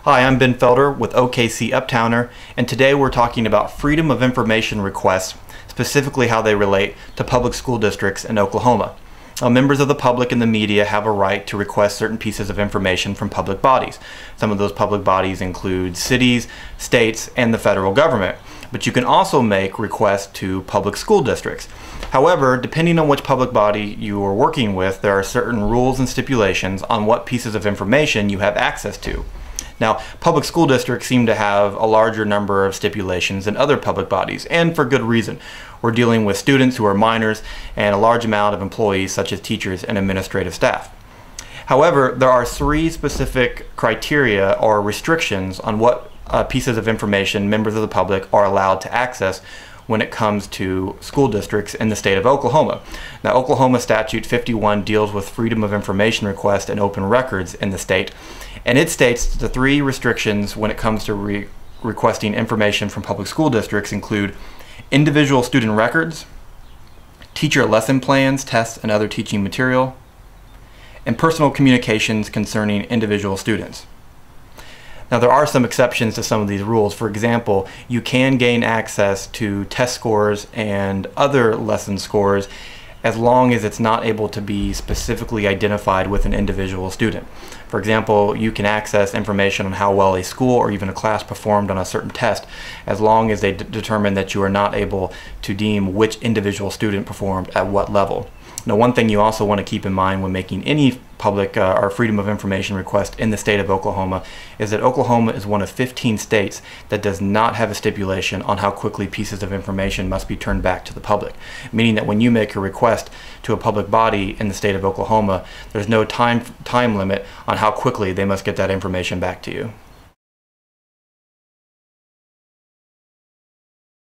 Hi, I'm Ben Felder with OKC Uptowner, and today we're talking about freedom of information requests, specifically how they relate to public school districts in Oklahoma. Members of the public and the media have a right to request certain pieces of information from public bodies. Some of those public bodies include cities, states, and the federal government. But you can also make requests to public school districts. However, depending on which public body you are working with, there are certain rules and stipulations on what pieces of information you have access to. Now, public school districts seem to have a larger number of stipulations than other public bodies, and for good reason. We're dealing with students who are minors and a large amount of employees such as teachers and administrative staff. However, there are three specific criteria or restrictions on what pieces of information members of the public are allowed to access when it comes to school districts in the state of Oklahoma. Now, Oklahoma Statute 51 deals with freedom of information request and open records in the state, and it states the three restrictions when it comes to requesting information from public school districts include individual student records, teacher lesson plans, tests, and other teaching material, and personal communications concerning individual students. Now, there are some exceptions to some of these rules. For example, you can gain access to test scores and other lesson scores as long as it's not able to be specifically identified with an individual student. For example, you can access information on how well a school or even a class performed on a certain test as long as they determine that you are not able to deem which individual student performed at what level. Now, one thing you also want to keep in mind when making any public or freedom of information request in the state of Oklahoma is that Oklahoma is one of 15 states that does not have a stipulation on how quickly pieces of information must be turned back to the public. Meaning that when you make a request to a public body in the state of Oklahoma, there's no time limit on how quickly they must get that information back to you.